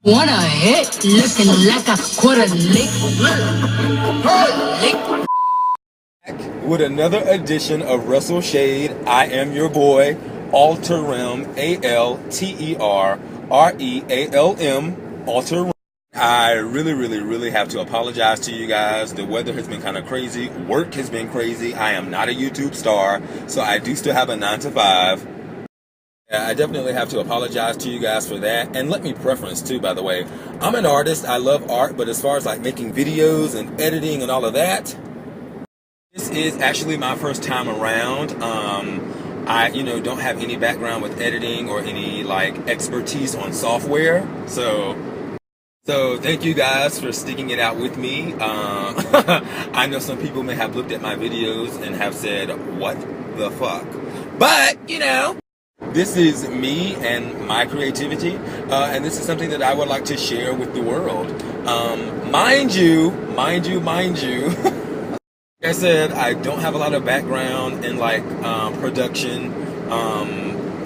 Wanna hit, looking like a quarter lick. With another edition of Wrestle Shade, I am your boy, Alterrealm, ALTERREALM, Alterrealm. I really have to apologize to you guys. The weather has been kind of crazy. Work has been crazy. I am not a YouTube star, so I do still have a 9 to 5. I definitely have to apologize to you guys for that. And let me preference too, by the way. I'm an artist. I love art, but as far as like making videos and editing and all of that, this is actually my first time around. I, don't have any background with editing or any like expertise on software. So thank you guys for sticking it out with me. I know some people may have looked at my videos and have said, what the fuck? But, this is me and my creativity, and this is something that I would like to share with the world. Mind you, like I said, I don't have a lot of background in like production,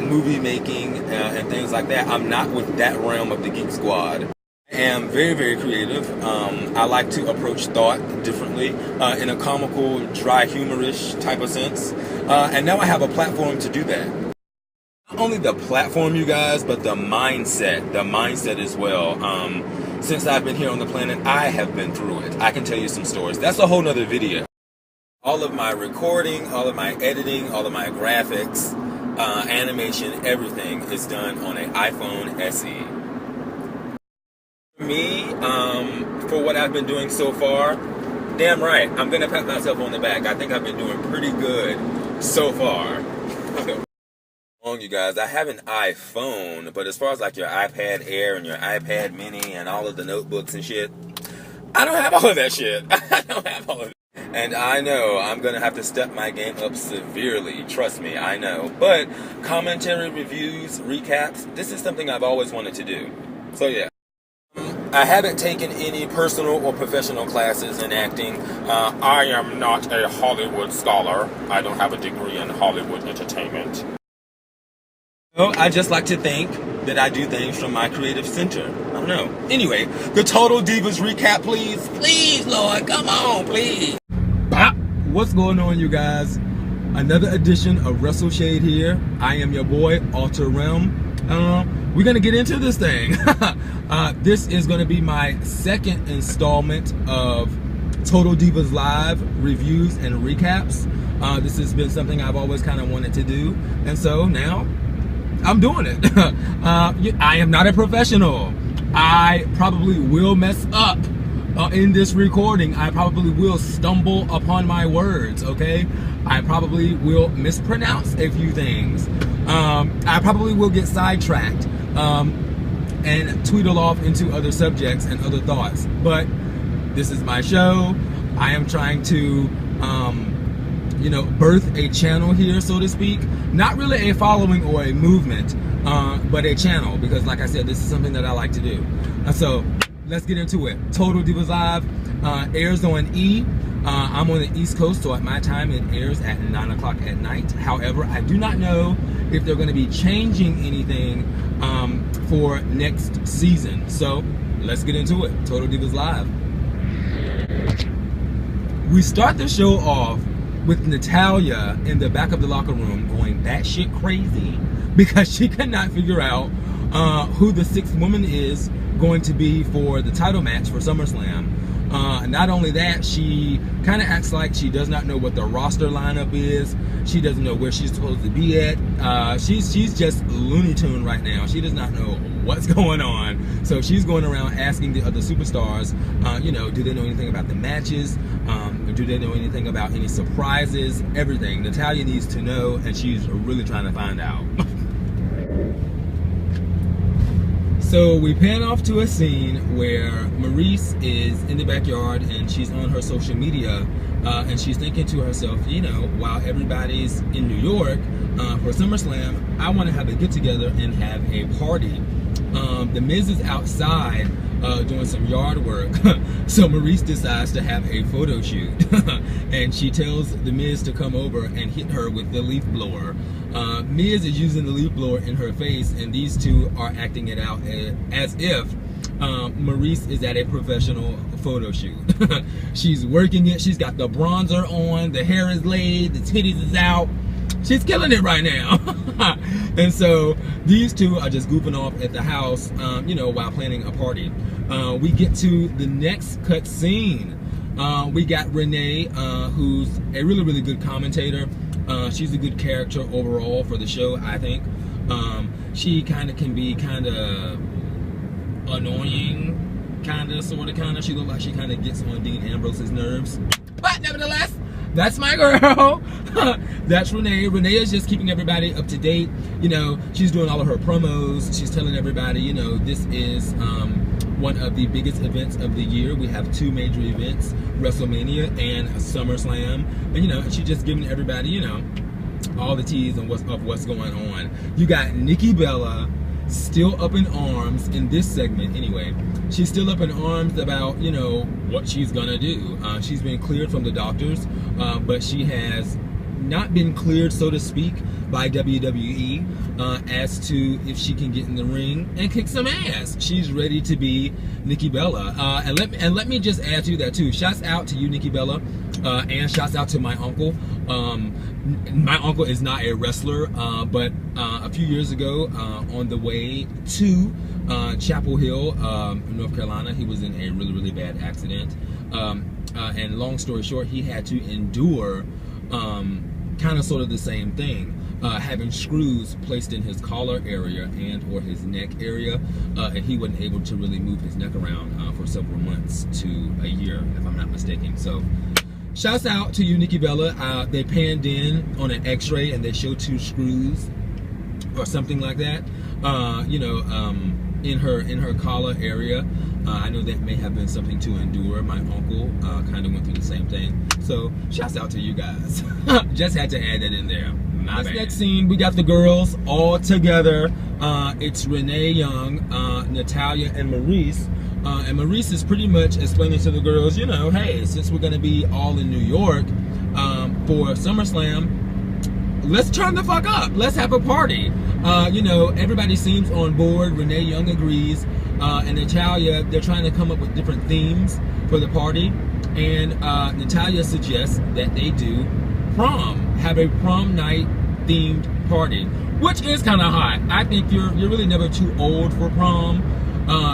movie making, and things like that. I'm not with that realm of the Geek Squad. I am very creative. I like to approach thought differently, in a comical, dry, humorish type of sense. And now I have a platform to do that. Not only the platform, you guys, but the mindset as well. Since I've been here on the planet, I have been through it. I can tell you some stories. That's a whole nother video. All of my recording, all of my editing, all of my graphics, animation, everything is done on an iPhone SE. Me, for what I've been doing so far, damn right, I'm gonna pat myself on the back. I think I've been doing pretty good so far. You guys, I have an iPhone, but as far as like your iPad Air and your iPad Mini and all of the notebooks and shit, I don't have all of that shit. I don't have all of it. And I know I'm gonna have to step my game up severely, trust me, I know. But commentary, reviews, recaps, this is something I've always wanted to do. So yeah. I haven't taken any personal or professional classes in acting. I am not a Hollywood scholar. I don't have a degree in Hollywood entertainment. So I just like to think that I do things from my creative center. I don't know. Anyway, the Total Divas recap, please. Please, Lord, come on, please. What's going on, you guys? Another edition of Wrestle Shade here. I am your boy, Alterrealm. We're gonna get into this thing. This is gonna be my second installment of Total Divas Live reviews and recaps. This has been something I've always kind of wanted to do, and so now I'm doing it. I am not a professional. I probably will mess up in this recording. I probably will stumble upon my words, okay? I probably will mispronounce a few things. I probably will get sidetracked and tweedle off into other subjects and other thoughts. But this is my show. I am trying to, birth a channel here, so to speak. Not really a following or a movement, but a channel, because like I said, this is something that I like to do. So let's get into it. Total Divas Live airs on E. I'm on the East Coast, so at my time it airs at 9 o'clock at night. However, I do not know if they're going to be changing anything for next season. So let's get into it. Total Divas Live. We start the show off with Natalya in the back of the locker room going batshit crazy because she could not figure out who the sixth woman is going to be for the title match for Summerslam. Not only that, she kind of acts like she does not know what the roster lineup is. She doesn't know where she's supposed to be at. She's just Looney Tune right now. She does not know what's going on. So she's going around asking the other superstars, do they know anything about the matches? Do they know anything about any surprises? Everything. Natalya needs to know, and she's really trying to find out. So we pan off to a scene where Maryse is in the backyard and she's on her social media and she's thinking to herself, while everybody's in New York for SummerSlam, I want to have a get together and have a party. The Miz is outside doing some yard work. So Maryse decides to have a photo shoot. And she tells the Miz to come over and hit her with the leaf blower. Miz is using the leaf blower in her face, and these two are acting it out as if Maurice is at a professional photo shoot. She's working it. She's got the bronzer on, the hair is laid, the titties is out. She's killing it right now. And so these two are just goofing off at the house, you know, while planning a party. We get to the next cut scene. We got Renee, who's a really, really good commentator. She's a good character overall for the show, I think. She kind of can be kind of annoying, kind of, sort of. She looks like she kind of gets on Dean Ambrose's nerves. But nevertheless, that's my girl. That's Renee. Renee is just keeping everybody up to date. You know, she's doing all of her promos. She's telling everybody, you know, this is one of the biggest events of the year. We have two major events, WrestleMania and Summerslam. And, you know, she's just giving everybody, you know, all the teas and what's going on. You got Nikki Bella still up in arms in this segment anyway. She's still up in arms about, you know, what she's gonna do. She's been cleared from the doctors, but she has not been cleared, so to speak, by WWE as to if she can get in the ring and kick some ass. She's ready to be Nikki Bella. And let me just add to that too. Shouts out to you, Nikki Bella, and shouts out to my uncle. My uncle is not a wrestler, but a few years ago, on the way to Chapel Hill, North Carolina, he was in a really, really bad accident. And long story short, he had to endure kind of sort of the same thing, having screws placed in his collar area and or his neck area, and he wasn't able to really move his neck around for several months to a year, if I'm not mistaken. So shouts out to you, Nikki Bella. They panned in on an x-ray and they showed 2 screws or something like that, you know, in her collar area. I know that may have been something to endure. My uncle kind of went through the same thing. So shouts out to you guys. Just had to add that in there. My bad. Next scene, we got the girls all together. It's Renee Young, Natalya, and Maurice. And Maurice is pretty much explaining to the girls, you know, hey, since we're going to be all in New York for SummerSlam, let's turn the fuck up. Let's have a party. You know, everybody seems on board. Renee Young agrees. And Natalya, they're trying to come up with different themes for the party. And Natalya suggests that they do prom. Have a prom night themed party, which is kind of hot. I think you're really never too old for prom.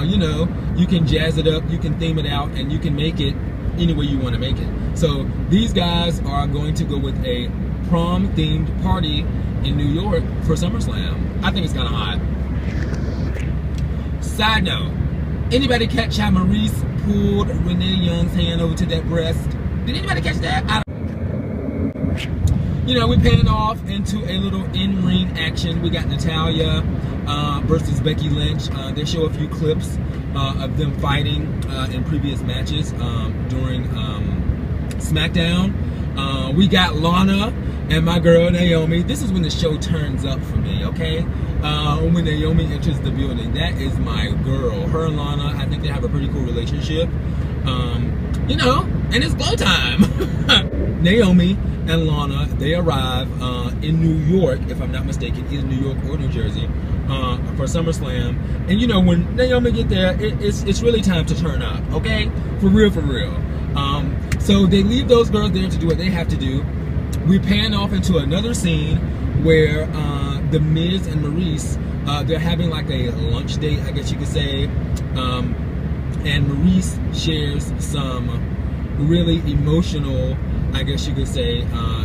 You know, you can jazz it up, you can theme it out, and you can make it any way you want to make it. So these guys are going to go with a prom themed party in New York for SummerSlam. I think it's kind of hot. Side note, anybody catch how Maurice pulled Renee Young's hand over to that breast? Did anybody catch that? I don't. You know, we're panning off into a little in-ring action. We got Natalya versus Becky Lynch. They show a few clips of them fighting in previous matches during SmackDown. We got Lana and my girl Naomi. This is when the show turns up for me, okay? When Naomi enters the building, that is my girl. Her and Lana, I think they have a pretty cool relationship. You know, and it's go time. Naomi and Lana, they arrive in New York, if I'm not mistaken, either New York or New Jersey, for SummerSlam. And you know, when Naomi get there, it's really time to turn up, okay? For real, for real. So they leave those girls there to do what they have to do. We pan off into another scene where the Miz and Maurice, they're having like a lunch date, I guess you could say. And Maurice shares some really emotional, I guess you could say,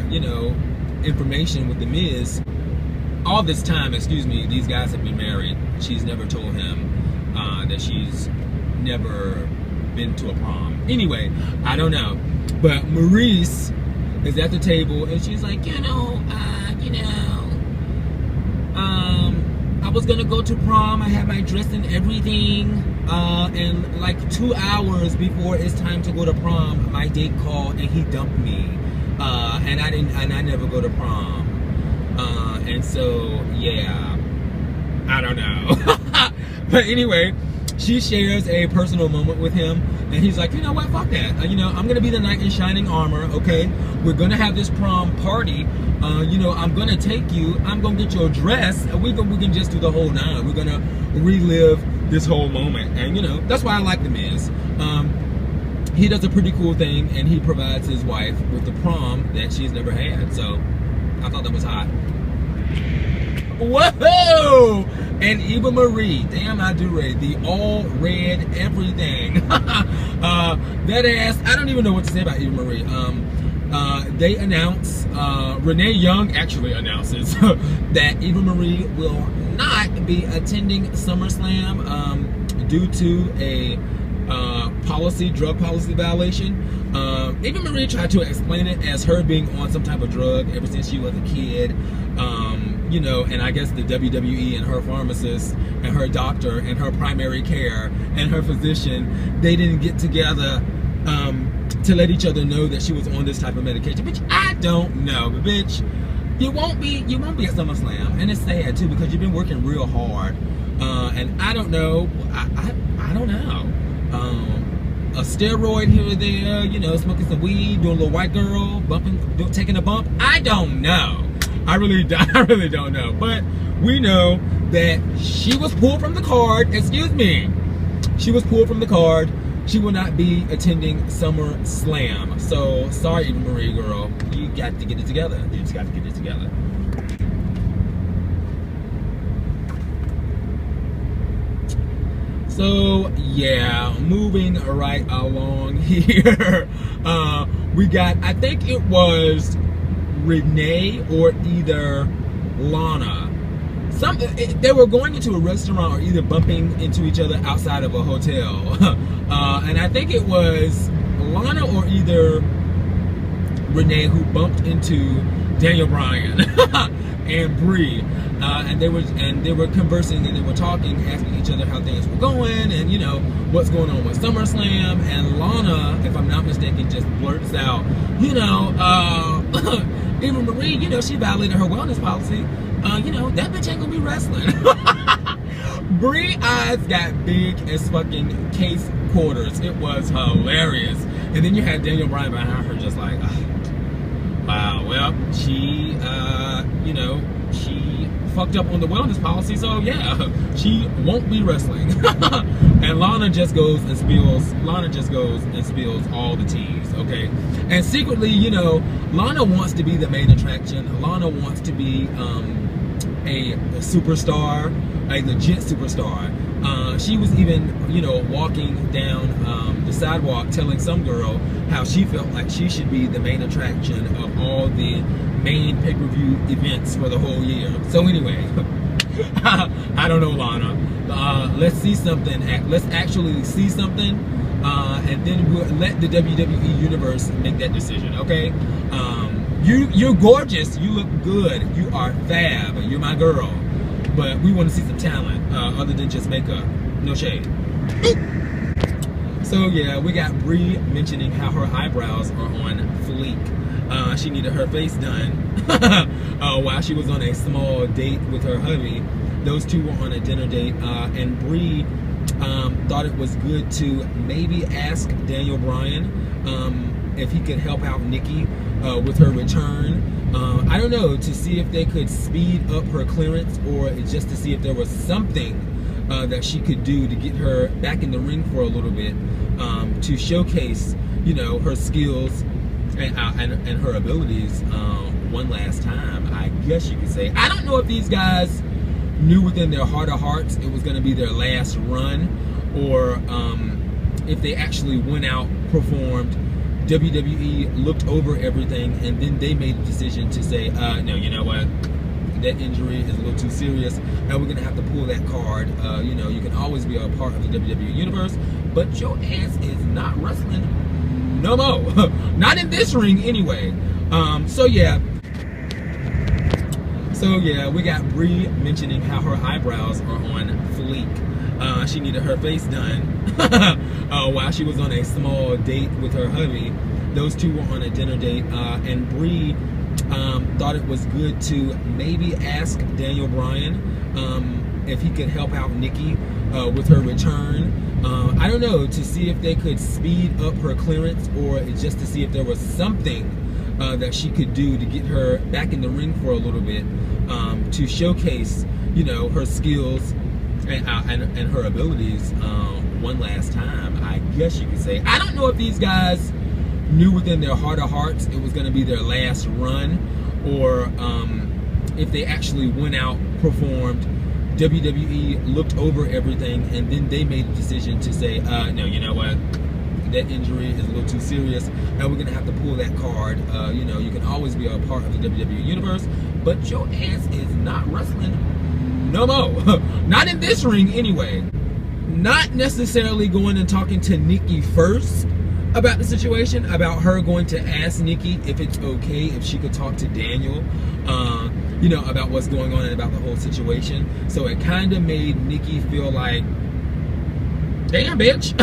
you know, information with the Miz. All this time, excuse me, these guys have been married. She's never told him that she's never been to a prom. Anyway, I don't know. But Maurice is at the table and she's like, I was gonna go to prom. I had my dress and everything. And like 2 hours before it's time to go to prom, my date called and he dumped me. And I never go to prom. And so, yeah, I don't know. But anyway, she shares a personal moment with him, and he's like, you know what, fuck that. You know, I'm gonna be the knight in shining armor, okay? We're gonna have this prom party. You know, I'm gonna take you, I'm gonna get your dress, and we can just do the whole nine. We're gonna relive this whole moment. And you know, that's why I like The Miz. He does a pretty cool thing, and he provides his wife with the prom that she's never had. So I thought that was hot. Whoa! And Eva Marie, damn, I do rate the all red everything. That ass, I don't even know what to say about Eva Marie. They announce, Renee Young actually announces that Eva Marie will not be attending SummerSlam due to a drug policy violation. Eva Marie tried to explain it as her being on some type of drug ever since she was a kid. You know, and I guess the WWE and her pharmacist and her doctor and her primary care and her physician, they didn't get together to let each other know that she was on this type of medication. Bitch, I don't know, but bitch, you won't be at SummerSlam, and it's sad too because you've been working real hard, and I don't know, I don't know. A steroid here or there, you know, smoking some weed, doing a little white girl, taking a bump. I don't know. I really don't know. But we know that she was pulled from the card. Excuse me. She was pulled from the card. She will not be attending SummerSlam. So sorry, Eva Marie, girl. You got to get it together. You just got to get it together. So yeah, moving right along here, we got, I think it was Renee or either Lana. They were going into a restaurant or either bumping into each other outside of a hotel. And I think it was Lana or either Renee who bumped into Daniel Bryan and Brie. And they were conversing and they were talking, asking each other how things were going and, you know, what's going on with SummerSlam. And Lana, if I'm not mistaken, just blurts out, you know, Eva Marie, you know, she violated her wellness policy. You know, that bitch ain't gonna be wrestling. Brie eyes got big as fucking case quarters. It was hilarious. And then you had Daniel Bryan behind her just like, wow, well, she, you know, she fucked up on the wellness policy, so yeah, she won't be wrestling. And Lana just goes and spills all the teas, okay? And secretly, you know, Lana wants to be the main attraction. Lana wants to be a superstar, a legit superstar. She was even, you know, walking down the sidewalk telling some girl how she felt like she should be the main attraction of all the main pay-per-view events for the whole year. So anyway, I don't know, Lana. Let's see something. Let's actually see something, and then we'll let the WWE Universe make that decision, okay? You're gorgeous. You look good. You are fab. You're my girl. But we want to see some talent other than just makeup. No shade. So yeah, we got Brie mentioning how her eyebrows are on fleek. She needed her face done while she was on a small date with her hubby. Those two were on a dinner date, and Brie thought it was good to maybe ask Daniel Bryan if he could help out Nikki with her return. I don't know, to see if they could speed up her clearance or just to see if there was something that she could do to get her back in the ring for a little bit, to showcase, you know, her skills and her abilities one last time, I guess you could say. I don't know if these guys knew within their heart of hearts it was going to be their last run, or if they actually went out, performed, WWE looked over everything, and then they made the decision to say, no, you know what, that injury is a little too serious, and we're gonna have to pull that card. You know, you can always be a part of the WWE Universe, but your ass is not wrestling no more. Not in this ring anyway. So yeah, we got Brie mentioning how her eyebrows are on fleek. She needed her face done while she was on a small date with her hubby. Those two were on a dinner date, and Brie thought it was good to maybe ask Daniel Bryan if he could help out Nikki with her return. I don't know, to see if they could speed up her clearance or just to see if there was something that she could do to get her back in the ring for a little bit, to showcase, you know, her skills and her abilities one last time, I guess you could say. I don't know if these guys knew within their heart of hearts it was going to be their last run, or if they actually went out, performed, WWE looked over everything, and then they made the decision to say, no, you know what, that injury is a little too serious, and we're gonna have to pull that card. You know, you can always be a part of the WWE universe, but your ass is not wrestling no more. Not in this ring anyway. Not necessarily going and talking to Nikki first about the situation, about her going to ask Nikki if it's okay if she could talk to Daniel, you know, about what's going on and about the whole situation. So it kind of made Nikki feel like, damn, bitch,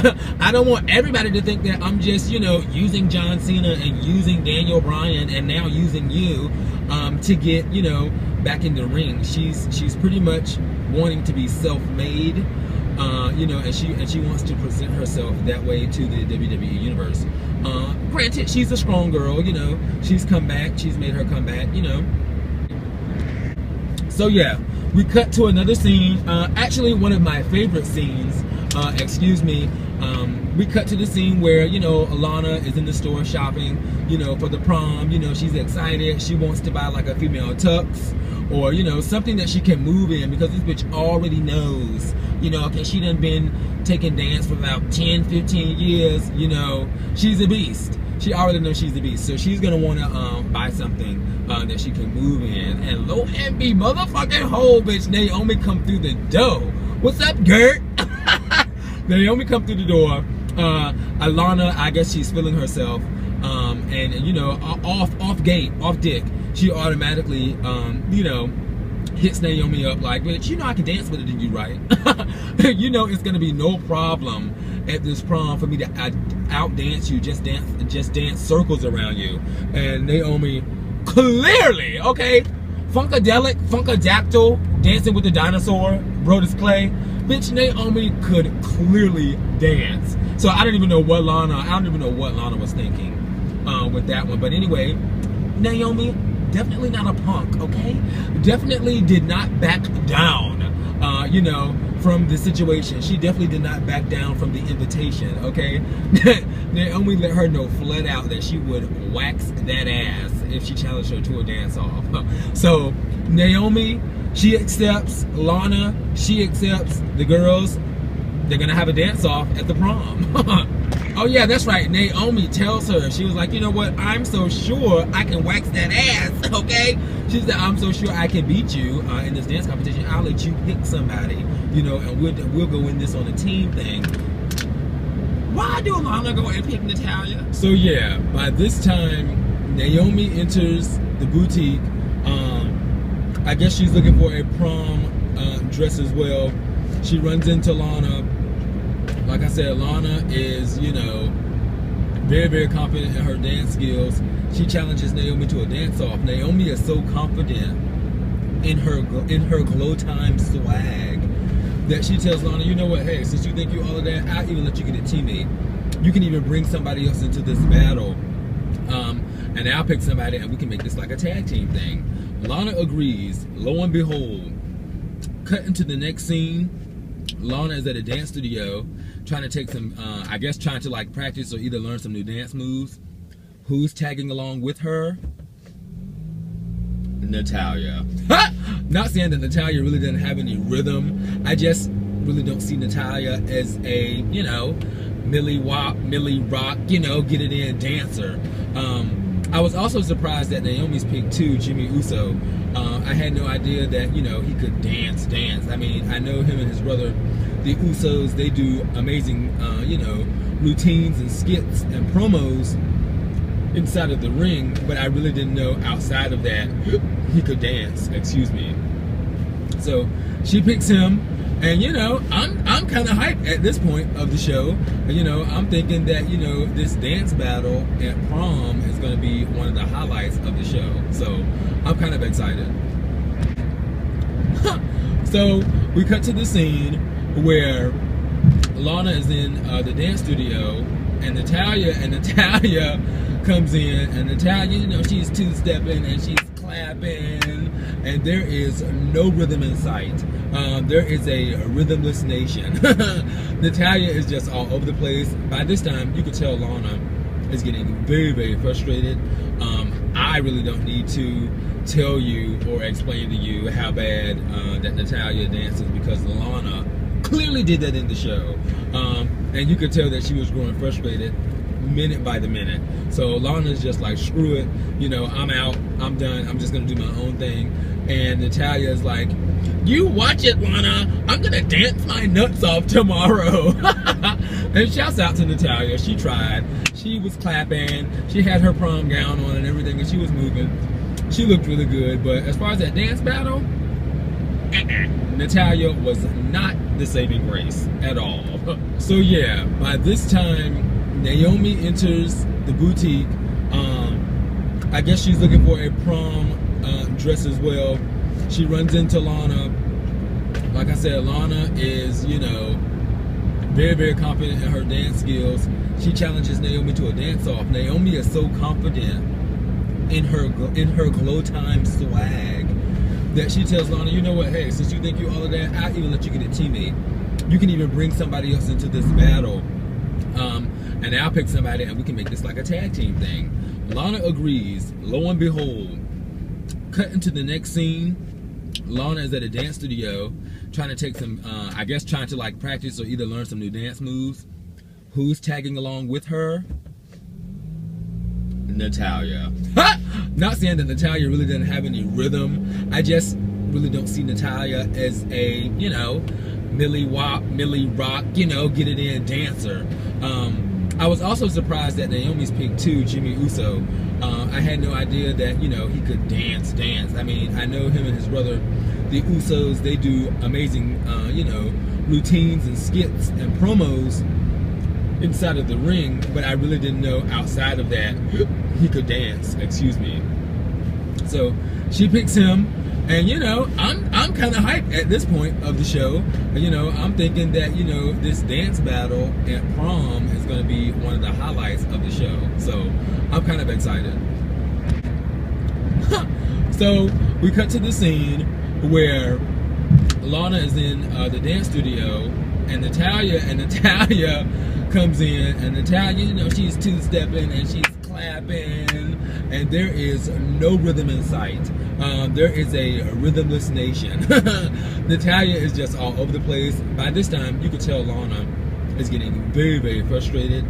I don't want everybody to think that I'm just, you know, using John Cena and using Daniel Bryan and now using you to get, you know, back in the ring. She's pretty much wanting to be self-made, you know, and she wants to present herself that way to the WWE universe. Granted, she's a strong girl, you know, she's come back, she's made her come back, you know. So yeah, we cut to another scene, actually one of my favorite scenes. Excuse me, we cut to the scene where, you know, Alana is in the store shopping, you know, for the prom. You know, she's excited, she wants to buy like a female tux, or, you know, something that she can move in, because this bitch already knows, you know, okay, she done been taking dance for about 10, 15 years, you know, she's a beast. She already knows she's a beast, so she's gonna wanna buy something that she can move in. And lo and be motherfucking whole, bitch, Naomi come through the door. What's up, Gert? Naomi come through the door. Alana, I guess she's feeling herself, and you know, off gate, off dick, she automatically, you know, hits Naomi up like, bitch, you know I can dance better than you, right? You know it's gonna be no problem at this prom for me to outdance you, just dance circles around you. And Naomi clearly, okay, Funkadactyl, Dancing with the Dinosaur, Brodus Clay. Bitch, Naomi could clearly dance. So I don't even know what Lana was thinking with that one. But anyway, Naomi, definitely not a punk, okay? Definitely did not back down, you know, from the situation. She definitely did not back down from the invitation, okay? Naomi let her know flat out that she would wax that ass if she challenged her to a dance-off. So Naomi, she accepts. Lana, she accepts. The girls, they're gonna have a dance-off at the prom. Oh yeah, that's right. Naomi tells her, she was like, you know what, I'm so sure I can wax that ass, okay? She said, I'm so sure I can beat you in this dance competition. I'll let you pick somebody, you know, and we'll go in this on a team thing. Why do Lana go and pick Natalya? So yeah, by this time, Naomi enters the boutique. I guess she's looking for a prom dress as well. She runs into Lana. Like I said, Lana is, you know, very, very confident in her dance skills. She challenges Naomi to a dance-off. Naomi is so confident in her glow time swag that she tells Lana, you know what, hey, since you think you all of that, I'll even let you get a teammate. You can even bring somebody else into this battle. And I'll pick somebody and we can make this like a tag team thing. Lana agrees. Lo and behold, cut into the next scene. Lana is at a dance studio trying to take some, I guess trying to like practice or either learn some new dance moves. Who's tagging along with her? Natalya. Not saying that Natalya really doesn't have any rhythm. I just really don't see Natalya as a, you know, Millie Rock, you know, get it in dancer. I was also surprised that Naomi's picked too, Jimmy Uso. I had no idea that, you know, he could dance. I mean, I know him and his brother, the Usos, they do amazing, you know, routines and skits and promos inside of the ring, but I really didn't know outside of that he could dance, excuse me. So she picks him, and you know, I'm kind of hyped at this point of the show. You know, I'm thinking that, you know, this dance battle at prom is going to be one of the highlights of the show. So I'm kind of excited. So we cut to the scene where Lana is in the dance studio, and Natalya comes in, and Natalya, you know, she's two-stepping and she's clapping, and there is no rhythm in sight. There is a rhythmless nation. Natalia is just all over the place. By this time, you could tell Lana is getting very, very frustrated. I really don't need to tell you or explain to you how bad that Natalia dances, because Lana clearly did that in the show. And you could tell that she was growing frustrated minute by the minute. So Lana's just like, screw it, you know, I'm out, I'm done, I'm just gonna do my own thing. And Natalia's like, you watch it, Lana, I'm gonna dance my nuts off tomorrow. And shouts out to Natalia. She tried, she was clapping, she had her prom gown on and everything, and she was moving. She looked really good. But as far as that dance battle, Natalia was not the saving grace at all. So yeah, by this time Naomi enters the boutique. I guess she's looking for a prom dress as well. She runs into Lana. Like I said, Lana is, you know, very, very confident in her dance skills. She challenges Naomi to a dance-off. Naomi is so confident in her glow time swag that she tells Lana, you know what, hey, since you think you all of that, I'll even let you get a teammate. You can even bring somebody else into this battle. And I'll pick somebody and we can make this like a tag team thing. Lana agrees. Lo and behold, cut into the next scene. Lana is at a dance studio trying to take some, I guess trying to like practice or either learn some new dance moves. Who's tagging along with her? Natalia. Not saying that Natalia really doesn't have any rhythm. I just really don't see Natalia as a, you know, Millie Rock, you know, get it in dancer. I was also surprised that Naomi's picked too, Jimmy Uso. I had no idea that, you know, he could dance. I mean, I know him and his brother, the Usos, they do amazing, you know, routines and skits and promos inside of the ring, but I really didn't know outside of that he could dance, excuse me. So she picks him, and you know, I'm kind of hyped at this point of the show. You know, I'm thinking that, you know, this dance battle at prom is going to be one of the highlights of the show. So I'm kind of excited. So we cut to the scene where Lana is in the dance studio, and Natalia comes in, and Natalia, you know, she's two-stepping and she's clapping, and there is no rhythm in sight. There is a rhythmless nation. Natalia is just all over the place. By this time, you could tell Lana is getting very, very frustrated.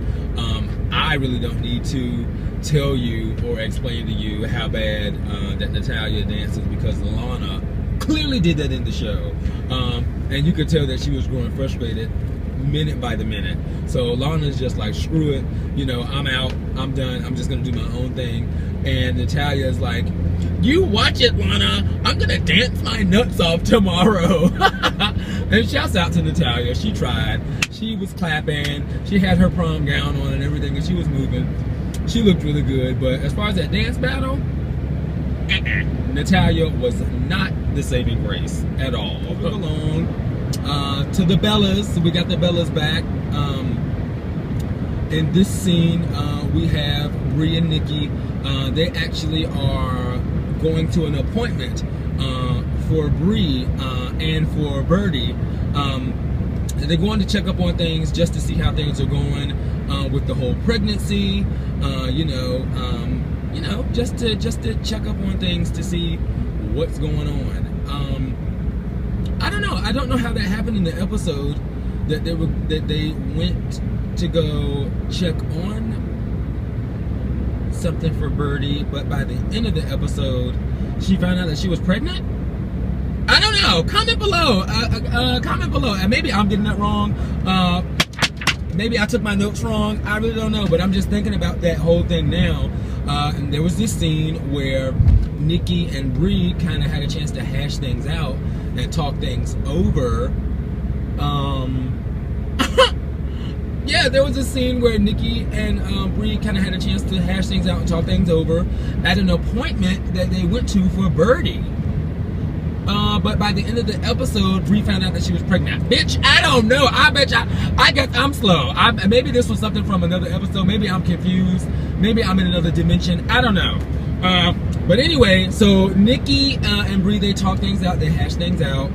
I really don't need to tell you or explain to you how bad that Natalia dances, because Lana clearly did that in the show. And you could tell that she was growing frustrated minute by the minute. So Lana's just like, screw it, you know, I'm out, I'm done, I'm just gonna do my own thing. And Natalia's like, you watch it, Lana, I'm gonna dance my nuts off tomorrow. And shouts out to Natalia. She tried, she was clapping, she had her prom gown on and everything, and she was moving. She looked really good. But as far as that dance battle, Natalia was not the saving grace at all. Moving along to the Bellas. We got the Bellas back. In this scene, we have Brie and Nikki. They actually are going to an appointment for Brie and for Birdie. They're going to check up on things just to see how things are going with the whole pregnancy. You know, just to check up on things to see what's going on. I don't know how that happened in the episode that they went to go check on something for Birdie, but by the end of the episode, she found out that she was pregnant. I don't know. Comment below. Comment below. And maybe I'm getting that wrong. Maybe I took my notes wrong. I really don't know. But I'm just thinking about that whole thing now. And there was this scene where Nikki and Brie kind of had a chance to hash things out and talk things over. Yeah, there was a scene where Nikki and Brie kind of had a chance to hash things out and talk things over at an appointment that they went to for Birdie. But by the end of the episode, Brie found out that she was pregnant. Bitch, I don't know. I guess I'm slow. Maybe this was something from another episode. Maybe I'm confused. Maybe I'm in another dimension. I don't know. But anyway, so Nikki and Brie, they talk things out. They hash things out.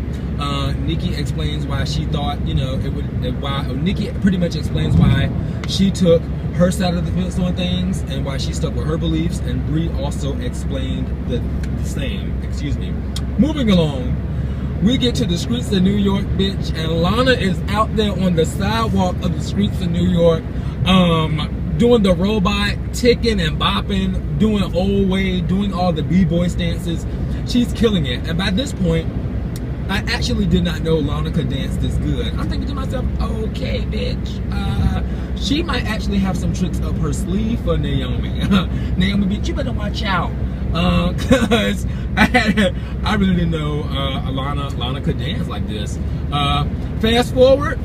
Nikki explains why she thought, you know, Nikki pretty much explains why she took her side of the fence on things and why she stuck with her beliefs, and Brie also explained the same. Excuse me. Moving along, we get to the streets of New York, bitch, and Lana is out there on the sidewalk of the streets of New York, doing the robot, ticking and bopping, doing old way, doing all the b-boy stances. She's killing it. And by this point, I actually did not know Lana could dance this good. I'm thinking to myself, okay, bitch, she might actually have some tricks up her sleeve for Naomi. Naomi, bitch, you better watch out. Cause I really didn't know Lana could dance like this. Fast forward,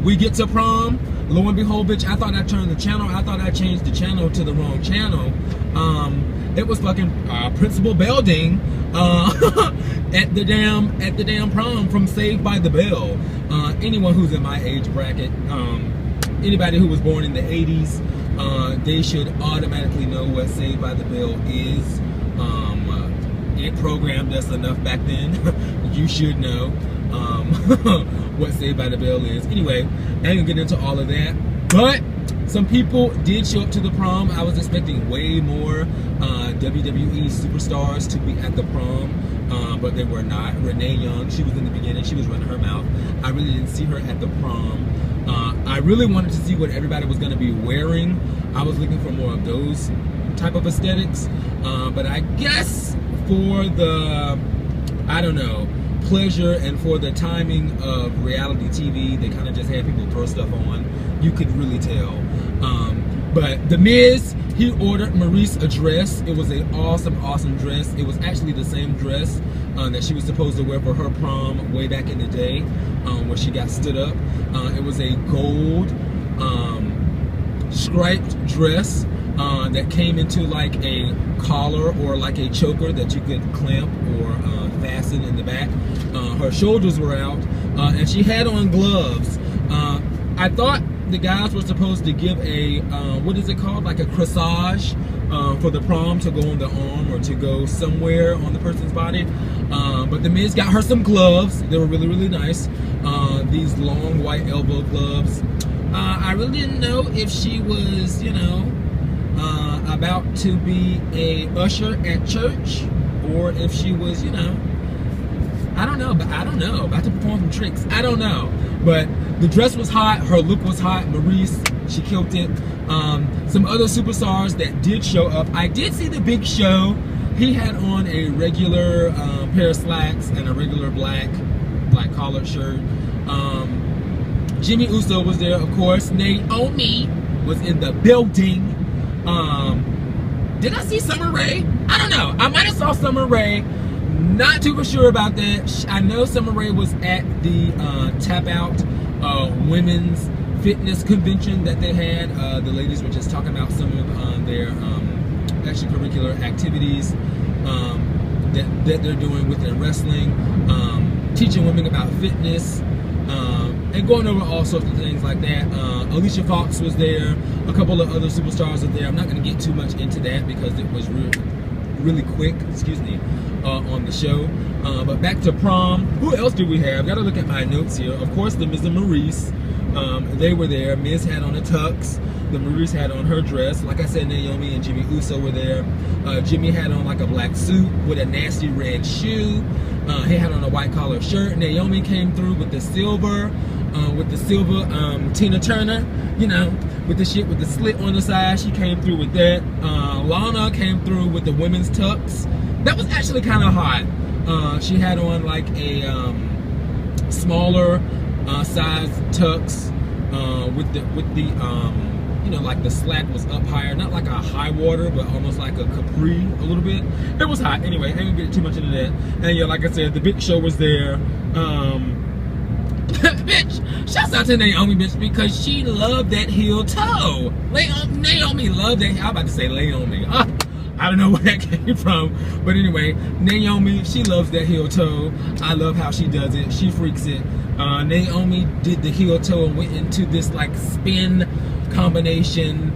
we get to prom. Lo and behold, bitch, I thought I turned the channel. I thought I changed the channel to the wrong channel. It was fucking Principal Belding at the damn prom from Saved by the Bell. Anyone who's in my age bracket, anybody who was born in the 80s, they should automatically know what Saved by the Bell is. It programmed us enough back then. You should know what Saved by the Bell is. Anyway, I ain't gonna get into all of that, but some people did show up to the prom. I was expecting way more WWE superstars to be at the prom, but they were not. Renee Young, she was in the beginning. She was running her mouth. I really didn't see her at the prom. I really wanted to see what everybody was going to be wearing. I was looking for more of those type of aesthetics. But I guess for the, I don't know, pleasure and for the timing of reality TV, they kind of just had people throw stuff on. You could really tell. But The Miz, he ordered Maurice a dress. It was an awesome dress. It was actually the same dress that she was supposed to wear for her prom way back in the day, where she got stood up. It was a gold striped dress that came into like a collar or like a choker that you could clamp or fasten in the back. Her shoulders were out, and she had on gloves. I thought the guys were supposed to give a, what is it called? Like a corsage for the prom to go on the arm or to go somewhere on the person's body. But The Miz got her some gloves. They were really nice. These long white elbow gloves. I really didn't know if she was, you know, about to be a usher at church, or if she was, you know, I don't know, about to perform some tricks. I don't know. But the dress was hot, her look was hot. Maurice, she killed it. Some other superstars that did show up. I did see the Big Show. He had on a regular pair of slacks and a regular black collared shirt. Jimmy Uso was there, of course. Naomi was in the building. Did I see Summer Rae? I don't know. I might have saw Summer Rae. Not too sure about that. I know Summer Rae was at the Tap Out Women's Fitness Convention that they had. The ladies were just talking about some of their extracurricular activities that they're doing within wrestling, teaching women about fitness, and going over all sorts of things like that. Alicia Fox was there. A couple of other superstars were there. I'm not going to get too much into that because it was really quick, excuse me, on the show. But back to prom. Who else do we have? Got to look at my notes here. Of course, the Miz and Maurice. They were there. Miz had on a tux. The Maurice had on her dress. Like I said, Naomi and Jimmy Uso were there. Jimmy had on like a black suit with a nasty red shoe. He had on a white collar shirt. Naomi came through with the silver Tina Turner, you know, with the shit with the slit on the side. She came through with that. Lana came through with the women's tux. That was actually kind of hot. She had on like a smaller size tux with the you know, like the slack was up higher, not like a high water, but almost like a capri a little bit. It was hot. Anyway, I ain't gonna get too much into that. And yeah, like I said, the Big Show was there. Bitch, shouts out to Naomi, bitch, because she loved that heel toe. Naomi loved that. I'm about to say Naomi. I don't know where that came from, but anyway, Naomi, she loves that heel toe. I love how she does it. She freaks it. Naomi did the heel toe and went into this like spin combination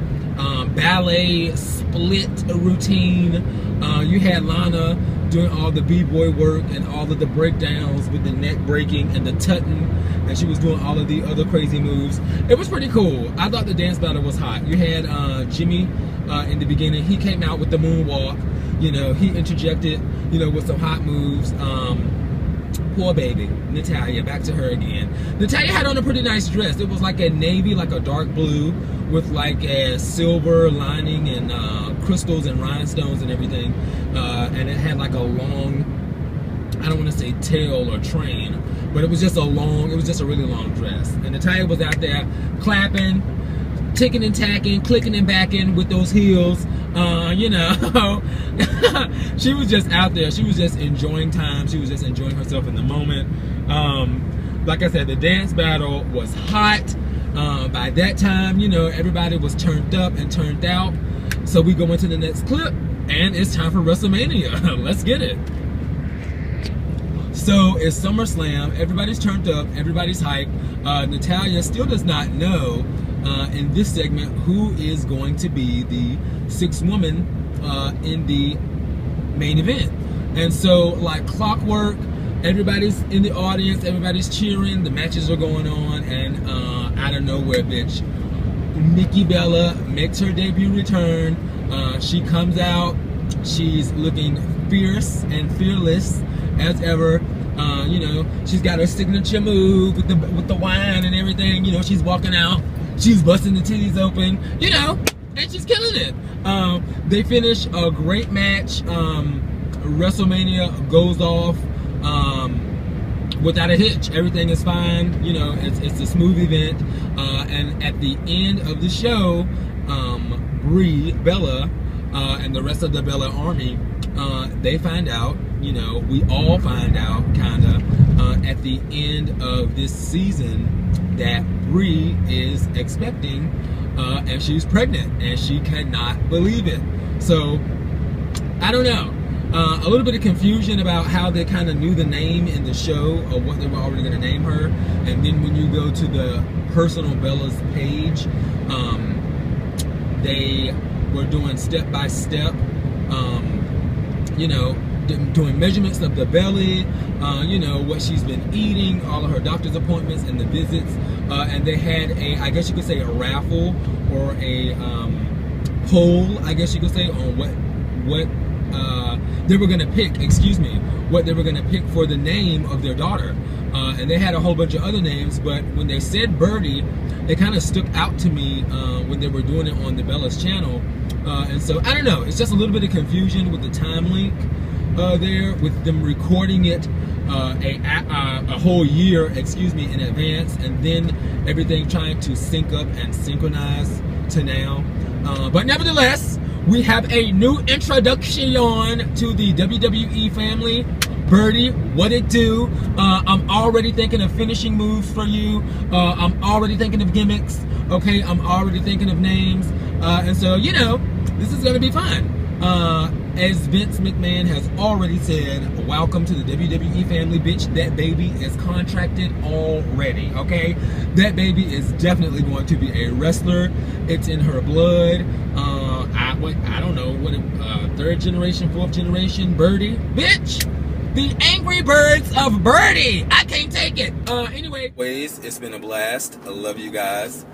ballet split routine. You had Lana doing all the b-boy work and all of the breakdowns with the neck breaking and the tutting, and she was doing all of the other crazy moves. It was pretty cool. I thought the dance battle was hot. You had Jimmy in the beginning. He came out with the moonwalk. You know, he interjected, you know, with some hot moves. Poor baby, Natalya, back to her again. Natalya had on a pretty nice dress. It was like a navy, like a dark blue, with like a silver lining and crystals and rhinestones and everything. And it had like a long, I don't want to say tail or train, but it was just a really long dress. And Natalya was out there clapping, ticking and tacking, clicking and backing with those heels. You know, she was just out there. She was just enjoying time. She was just enjoying herself in the moment. Like I said, the dance battle was hot. By that time, you know, everybody was turned up and turned out. So we go into the next clip, and it's time for WrestleMania. Let's get it. So it's SummerSlam. Everybody's turned up. Everybody's hyped. Natalya still does not know in this segment who is going to be the sixth woman in the main event. And so, like clockwork, everybody's in the audience, everybody's cheering, the matches are going on, and out of nowhere, bitch, Nikki Bella makes her debut return. She comes out, she's looking fierce and fearless as ever. You know, she's got her signature move with the wine and everything. You know, she's walking out, she's busting the titties open, you know, and she's killing it. They finish a great match. WrestleMania goes off without a hitch. Everything is fine. You know, it's a smooth event. And at the end of the show, Brie, Bella, and the rest of the Bella army, they find out, you know, we all find out, kinda, at the end of this season, that Brie is expecting, and she's pregnant, and she cannot believe it. So, I don't know. A little bit of confusion about how they kind of knew the name in the show, or what they were already going to name her. And then when you go to the personal Bella's page, they were doing step by step, you know, doing measurements of the belly, you know, what she's been eating, all of her doctor's appointments and the visits. And they had I guess you could say a raffle or a poll, I guess you could say, on what they were going to pick, what they were going to pick for the name of their daughter. And they had a whole bunch of other names, but when they said Birdie, it kind of stuck out to me when they were doing it on the Bella's channel. And so, I don't know, it's just a little bit of confusion with the time link there, with them recording it a whole year, in advance, and then everything trying to sync up and synchronize to now. But nevertheless, we have a new introduction to the WWE family. Birdie, what it do? I'm already thinking of finishing moves for you. I'm already thinking of gimmicks. Okay, I'm already thinking of names. And so, you know, this is gonna be fun. As Vince McMahon has already said, welcome to the WWE family, bitch. That baby is contracted already, okay? That baby is definitely going to be a wrestler. It's in her blood. I don't know, third generation, fourth generation, Birdie, bitch. The Angry Birds of Birdie. I can't take it. Anyway. It's been a blast. I love you guys.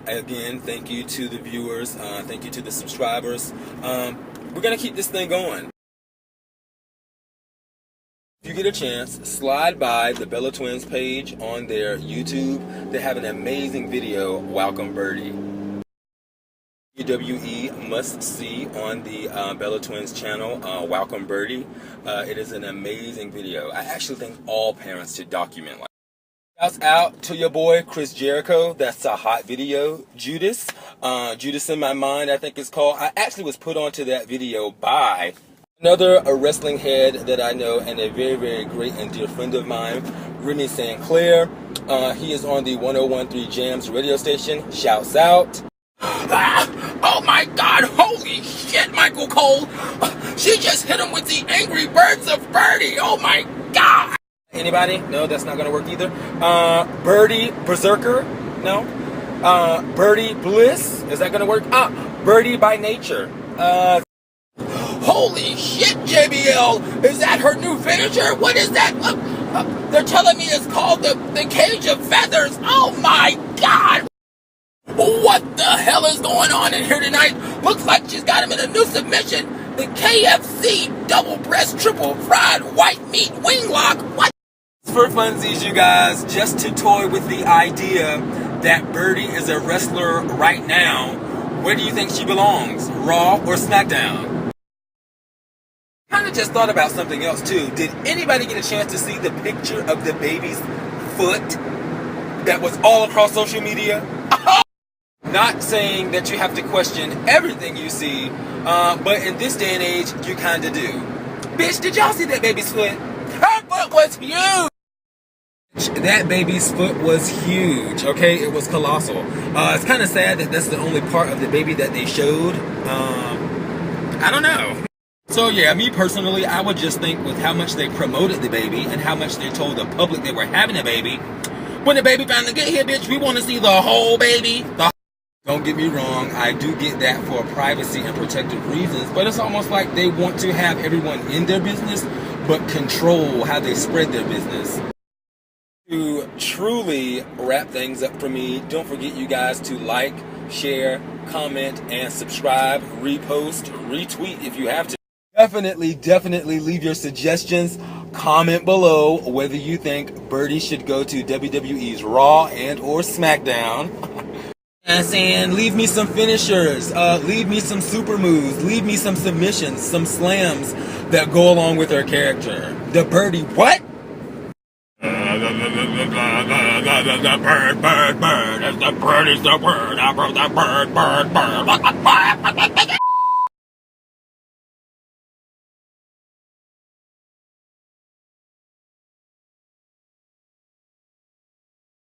Again, thank you to the viewers. Thank you to the subscribers. We're going to keep this thing going. If you get a chance, slide by the Bella Twins page on their YouTube. They have an amazing video, Welcome Birdie. WWE must see on the Bella Twins channel, Welcome Birdie. It is an amazing video. I actually think all parents should document like. Shouts out to your boy Chris Jericho. That's a hot video. Judas in My Mind, I think it's called. I actually was put onto that video by another wrestling head that I know and a very, very great and dear friend of mine, Rennie St. Clair. He is on the 1013 Jams radio station. Shouts out. Oh my God! Holy shit, Michael Cole! She just hit him with the Angry Birds of Birdie. Oh my God! Anybody? No, that's not gonna work either. Birdie Berserker? No. Birdie Bliss? Is that gonna work? Birdie by Nature. Holy shit, J JBL. Is that her new finisher? What is that? They're telling me it's called the Cage of Feathers. Oh my God. What the hell is going on in here tonight? Looks like she's got him in a new submission. The KFC double breast triple fried white meat wing lock. What? For funsies, you guys, just to toy with the idea that Birdie is a wrestler right now, where do you think she belongs? Raw or SmackDown? Kind of just thought about something else too. Did anybody get a chance to see the picture of the baby's foot that was all across social media? Not saying that you have to question everything you see, but in this day and age, you kind of do. Bitch, did y'all see that baby's foot? Her foot was huge! That baby's foot was huge, okay? It was colossal. It's kind of sad that that's the only part of the baby that they showed. I don't know. So yeah, me personally, I would just think with how much they promoted the baby and how much they told the public they were having a baby, when the baby finally get here, bitch, we want to see the whole baby. Don't get me wrong, I do get that for privacy and protective reasons, but it's almost like they want to have everyone in their business, but control how they spread their business. To truly wrap things up for me, don't forget you guys to like, share, comment, and subscribe, repost, retweet if you have to. Definitely leave your suggestions. Comment below whether you think Birdie should go to WWE's Raw and or SmackDown. And leave me some finishers, leave me some super moves, leave me some submissions, some slams that go along with her character. The Birdie what? The bird. The bird is the word. The bird.